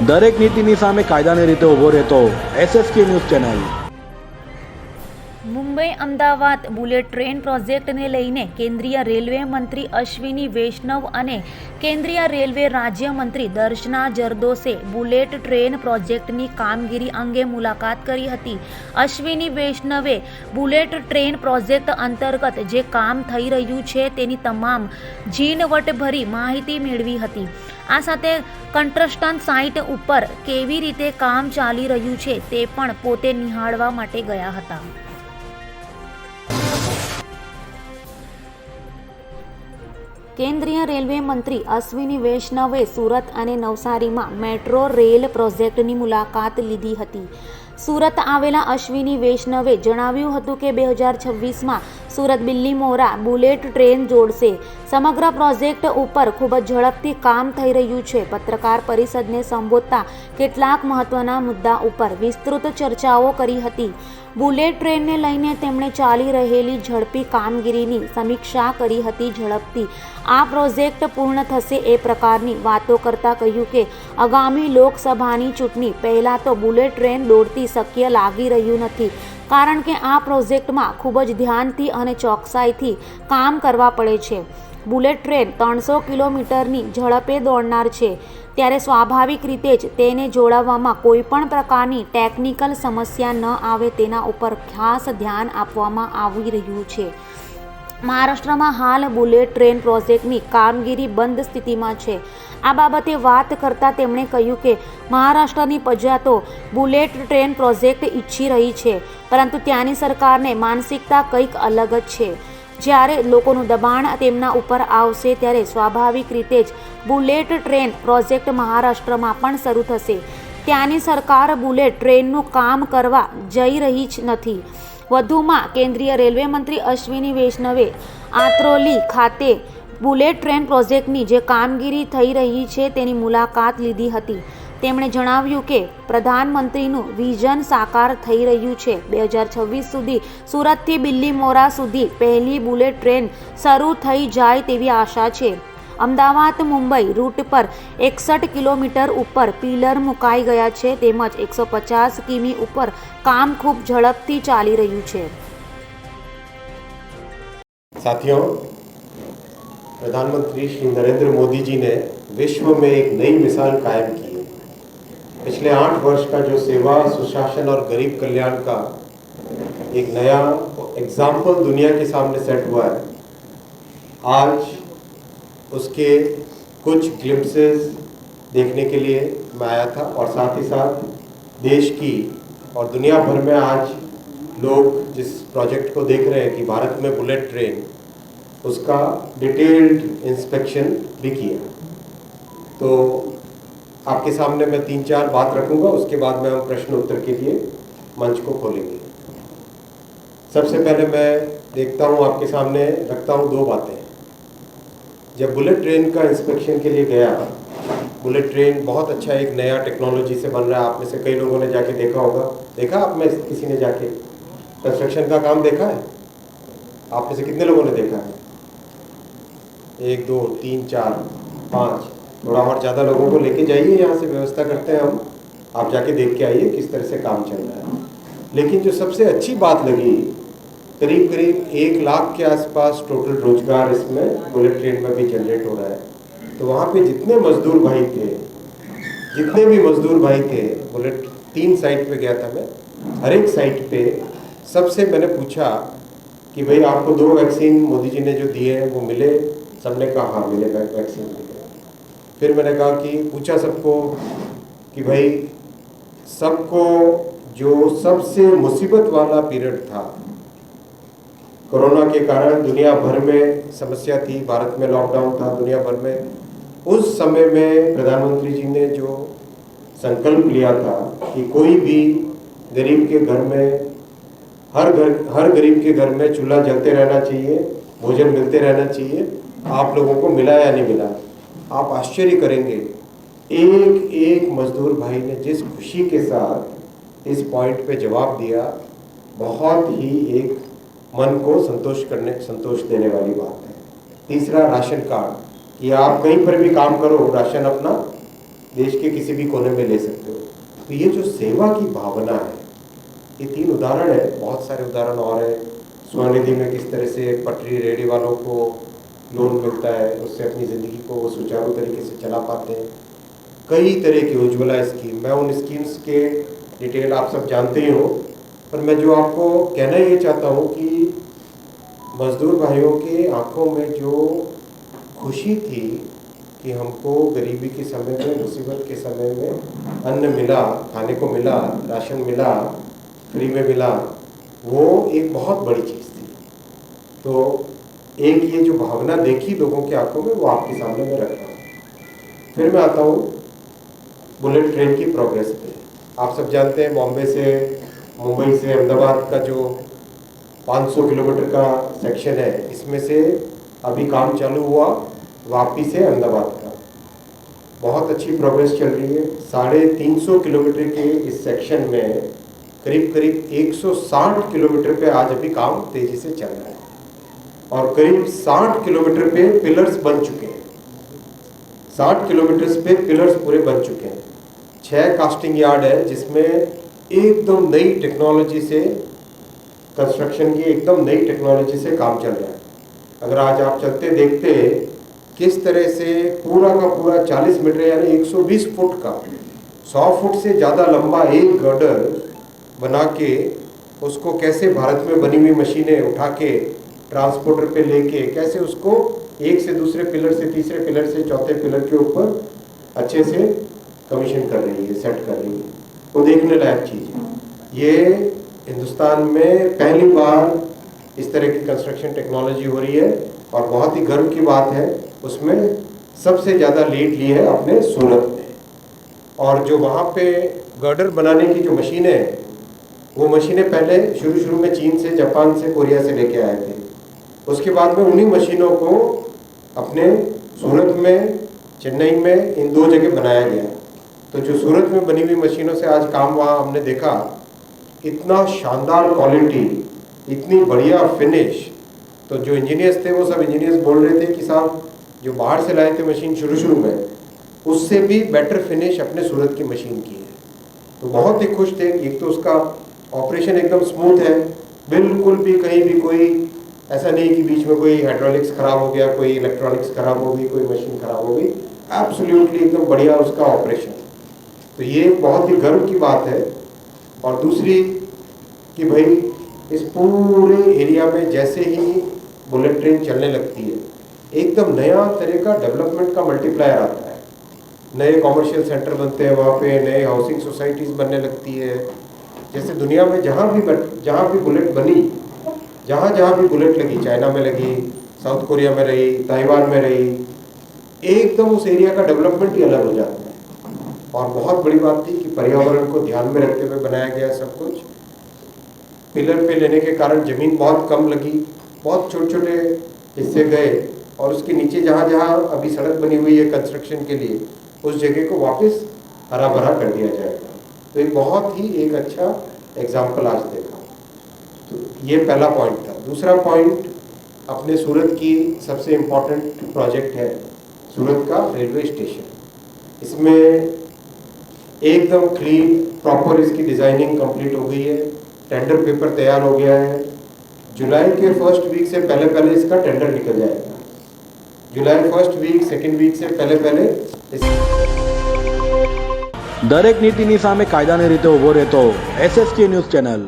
દરેક નીતિની સામે કાયદાની રીતે ઊભો રહેતો SSK news channel. Mumbai Ahmedabad bullet train પ્રોજેક્ટને લઈને કેન્દ્રીય રેલવે મંત્રી અશ્વિની વૈષ્ણવ અને કેન્દ્રીય રેલવે રાજ્યમંત્રી દર્શના જરદોશે બુલેટ ટ્રેન પ્રોજેક્ટની કામગીરી અંગે મુલાકાત કરી હતી। અશ્વિની વૈષ્ણવે બુલેટ ટ્રેન પ્રોજેક્ટ અંતર્ગત જે કામ થઈ રહ્યું છે તેની તમામ ઝીણવટભરી માહિતી મેળવી હતી। આ સાથે કન્સ્ટ્રક્શન સાઇટ ઉપર કેવી રીતે કામ ચાલી રહ્યું છે તે પણ પોતે નિહાળવા માટે ગયા હતા। કેન્દ્રીય રેલવે મંત્રી અશ્વિની વૈષ્ણવે સુરત અને નવસારીમાં મેટ્રો રેલ પ્રોજેક્ટની મુલાકાત લીધી હતી। સુરત આવેલા અશ્વિની વૈષ્ણવે જણાવ્યું હતું કે 2026માં સુરત બિલ્લીમોરા બુલેટ ટ્રેન જોડશે। સમગ્ર પ્રોજેક્ટ ઉપર ખૂબ જ ઝડપથી કામ થઈ રહ્યું છે। પત્રકાર પરિષદને સંબોધતા કેટલાક મહત્વના મુદ્દા ઉપર વિસ્તૃત ચર્ચાઓ કરી હતી। બુલેટ ટ્રેનને લઈને તેમણે ચાલી રહેલી ઝડપી કામગીરીની સમીક્ષા કરી હતી। ઝડપથી આ પ્રોજેક્ટ પૂર્ણ થશે એ પ્રકારની વાતો કરતા કહ્યું કે આગામી લોકસભાની ચૂંટણી પહેલાં તો બુલેટ ટ્રેન દોડતી શક્ય લાગી રહ્યું નથી, કારણ કે આ પ્રોજેક્ટમાં ખૂબ જ ધ્યાનથી અને ચોકસાઈથી કામ કરવા પડે છે। બુલેટ ટ્રેન 300 કિલોમીટરની ઝડપે દોડનાર છે, ત્યારે સ્વાભાવિક રીતે જ તેને જોડાવવામાં કોઈ પણ પ્રકારની ટેકનિકલ સમસ્યા ન આવે તેના ઉપર ખાસ ધ્યાન આપવામાં આવી રહ્યું છે। મહારાષ્ટ્રમાં હાલ બુલેટ ટ્રેન પ્રોજેક્ટની કામગીરી બંધ સ્થિતિમાં છે। આ બાબતે વાત કરતાં તેમણે કહ્યું કે મહારાષ્ટ્રની પ્રજા તો બુલેટ ટ્રેન પ્રોજેક્ટ ઈચ્છી રહી છે, પરંતુ ત્યાંની સરકારને માનસિકતા કંઈક અલગ જ છે। જ્યારે લોકોનું દબાણ તેમના ઉપર આવશે ત્યારે સ્વાભાવિક રીતે જ બુલેટ ટ્રેન પ્રોજેક્ટ મહારાષ્ટ્રમાં પણ શરૂ થશે। ત્યાંની સરકાર બુલેટ ટ્રેનનું કામ કરવા જઈ રહી જ નથી। વધુમાં કેન્દ્રીય રેલવે મંત્રી અશ્વિની વૈષ્ણવે આત્રોલી ખાતે બુલેટ ટ્રેન પ્રોજેક્ટની જે કામગીરી થઈ રહી છે તેની મુલાકાત લીધી હતી। તેમણે જણાવ્યું કે પ્રધાનમંત્રીનું વિઝન સાકાર થઈ રહ્યું છે। 2026 સુધી સુરતથી બિલ્લીમોરા સુધી પહેલી બુલેટ ટ્રેન શરૂ થઈ જાય તેવી આશા છે। અમદાવાદ મુંબઈ રૂટ પર 61 કિલોમીટર ઉપર પિલર મુકાઈ ગયા છે, તેમજ 150 કિમી ઉપર કામ ખૂબ ઝડપથી ચાલી રહ્યું છે। साथियों, प्रधानमंत्री श्री नरेंद्र मोदी जी ने विश्व में एक नई मिसाल कायम की है। पिछले 8 वर्ष का जो सेवा, सुशासन और गरीब कल्याण का एक नया एग्जाम्पल दुनिया के सामने सेट हुआ है। आज उसके कुछ ग्लिम्पसेस देखने के लिए मैं आया था और साथ ही साथ देश की और दुनिया भर में आज लोग जिस प्रोजेक्ट को देख रहे हैं कि भारत में बुलेट ट्रेन, उसका डिटेल्ड इंस्पेक्शन भी किया। तो आपके सामने मैं 3-4 बात रखूंगा, उसके बाद में हम प्रश्न उत्तर के लिए मंच को खोलेंगे। सबसे पहले मैं देखता हूं, आपके सामने रखता हूं 2 बातें। जब बुलेट ट्रेन का इंस्पेक्शन के लिए गया, बुलेट ट्रेन बहुत अच्छा एक नया टेक्नोलॉजी से बन रहा है। आप में से कई लोगों ने जाके देखा होगा। देखा आप में किसी ने जाके कंस्ट्रक्शन का काम देखा है? आप में से कितने लोगों ने देखा है? 1 2 3 4 5, थोड़ा और ज़्यादा लोगों को लेके जाइए, यहाँ से व्यवस्था करते हैं हम, आप जाके देख के आइए किस तरह से काम चल रहा है। लेकिन जो सबसे अच्छी बात लगी, करीब करीब 1 लाख के आसपास टोटल रोजगार इसमें बुलेट ट्रेन में भी जनरेट हो रहा है। तो वहाँ पे जितने मजदूर भाई थे, जितने भी मजदूर भाई थे, बुलेट 3 साइट पे गया था मैं, हर एक साइट पे सबसे मैंने पूछा कि भाई आपको 2 वैक्सीन मोदी जी ने जो दिए हैं वो मिले? सबने कहा हाँ मिले, वैक्सीन मिले। फिर मैंने कहा कि पूछा सबको कि भाई सबको जो सबसे मुसीबत वाला पीरियड था, कोरोना के कारण दुनिया भर में समस्या थी, भारत में लॉकडाउन था दुनिया भर में, उस समय में प्रधानमंत्री जी ने जो संकल्प लिया था कि कोई भी गरीब के घर में, हर गरीब के घर में चूल्हा जलते रहना चाहिए, भोजन मिलते रहना चाहिए, आप लोगों को मिला या नहीं मिला? आप आश्चर्य करेंगे, एक एक मजदूर भाई ने जिस खुशी के साथ इस पॉइंट पे जवाब दिया, बहुत ही एक मन को संतोष देने वाली बात है। तीसरा, राशन कार्ड, कि आप कहीं पर भी काम करो, राशन अपना देश के किसी भी कोने में ले सकते हो। तो ये जो सेवा की भावना है, ये 3 उदाहरण है, बहुत सारे उदाहरण और है। स्वनिधि में किस तरह से पटरी रेहड़ी वालों को लोन मिलता है, उससे अपनी ज़िंदगी को वो सुचारू तरीके से चला पाते हैं। कई तरह की उज्ज्वला स्कीम, मैं उन स्कीम्स के डिटेल आप सब जानते ही हो, पर मैं जो आपको कहना ये चाहता हूँ कि मजदूर भाइयों के आंखों में जो खुशी थी कि हमको गरीबी के समय में, मुसीबत के समय में अन्न मिला, खाने को मिला, राशन मिला, फ्री में मिला, वो एक बहुत बड़ी चीज़ थी। तो एक ये जो भावना देखी लोगों की आंखों में, वो आपके सामने मैं रख रहा हूँ। फिर मैं आता हूँ बुलेट ट्रेन की प्रोग्रेस पे। आप सब जानते हैं बॉम्बे से, मुंबई से अहमदाबाद का जो 500 किलोमीटर का सेक्शन है, इसमें से अभी काम चालू हुआ वापी से अहमदाबाद का। बहुत अच्छी प्रोग्रेस चल रही है। 350 किलोमीटर के इस सेक्शन में करीब करीब 160 किलोमीटर पे आज अभी काम तेजी से चल रहा है और करीब 60 किलोमीटर पे पिलर्स बन चुके हैं। 60 किलोमीटर पे पिलर्स पूरे बन चुके हैं। 6 कास्टिंग यार्ड है जिसमें एकदम नई टेक्नोलॉजी से कंस्ट्रक्शन की एकदम नई टेक्नोलॉजी से काम चल रहा है। अगर आज आप चलते देखते किस तरह से पूरा का पूरा 40 मीटर यानी 120 फुट का 100 फुट से ज़्यादा लंबा एक गर्डर बना के उसको कैसे भारत में बनी हुई मशीनें उठा के ट्रांसपोर्टर पे लेके कैसे उसको एक से दूसरे पिलर से तीसरे पिलर से चौथे पिलर के ऊपर अच्छे से कमीशन कर रही है, सेट कर रही है। वो देखने लायक चीज़ है। ये हिंदुस्तान में पहली बार इस तरह की कंस्ट्रक्शन टेक्नोलॉजी हो रही है और बहुत ही गर्व की बात है। उसमें सबसे ज़्यादा लीड ली है अपने सूरत ने। और जो वहाँ पे गर्डर बनाने की जो मशीनें हैं, वो मशीनें पहले शुरू में चीन से, जापान से, कोरिया से लेके आए थे। उसके बाद में उन्हीं मशीनों को अपने सूरत में, चेन्नई में, इन 2 जगह बनाया गया। तो जो सूरत में बनी हुई मशीनों से आज काम वहाँ हमने देखा, इतना शानदार क्वालिटी, इतनी बढ़िया फिनिश। तो जो इंजीनियर्स थे वो सब इंजीनियर्स बोल रहे थे कि साहब जो बाहर से लाए थे मशीन शुरू में, उससे भी बेटर फिनिश अपने सूरत की मशीन की है। तो बहुत ही खुश थे। एक तो उसका ऑपरेशन एकदम स्मूथ है, बिल्कुल भी कहीं भी कोई ऐसा नहीं कि बीच में कोई हाइड्रोलिक्स ख़राब हो गया, कोई इलेक्ट्रॉनिक्स ख़राब हो गई, कोई मशीन ख़राब हो गई। एब्सोल्युटली एकदम बढ़िया उसका ऑपरेशन। तो ये बहुत ही गर्व की बात है। और दूसरी कि भाई इस पूरे एरिया में जैसे ही बुलेट ट्रेन चलने लगती है, एकदम नया तरह का डेवलपमेंट का मल्टीप्लायर आता है। नए कॉमर्शियल सेंटर बनते हैं वहाँ पे, नए हाउसिंग सोसाइटीज़ बनने लगती है। जैसे दुनिया में जहाँ भी बुलेट बनी, जहाँ भी बुलेट लगी, चाइना में लगी, साउथ कोरिया में रही, ताइवान में रही, एकदम उस एरिया का डेवलपमेंट ही अलग हो जाता है। और बहुत बड़ी बात थी कि पर्यावरण को ध्यान में रखते हुए बनाया गया सब कुछ। पिलर पे लेने के कारण ज़मीन बहुत कम लगी, बहुत छोटे हिस्से गए और उसके नीचे जहाँ अभी सड़क बनी हुई है कंस्ट्रक्शन के लिए, उस जगह को वापस हरा भरा कर दिया जाएगा। तो एक बहुत ही एक अच्छा एग्जाम्पल आज देखा। तो ये पहला पॉइंट था। दूसरा पॉइंट अपने सूरत की सबसे इम्पोर्टेंट प्रोजेक्ट है सूरत का रेलवे स्टेशन। इसमें एकदम क्लीन प्रॉपर इसकी डिज़ाइनिंग कंप्लीट हो गई है, टेंडर पेपर तैयार हो गया है। जुलाई के फर्स्ट वीक से पहले इसका टेंडर निकल जाएगा। जुलाई फर्स्ट वीक, सेकेंड वीक से पहले દરેક નીતિની સામે કાયદાની રીતે ઊભો રહેતો SSK ન્યૂઝ ચેનલ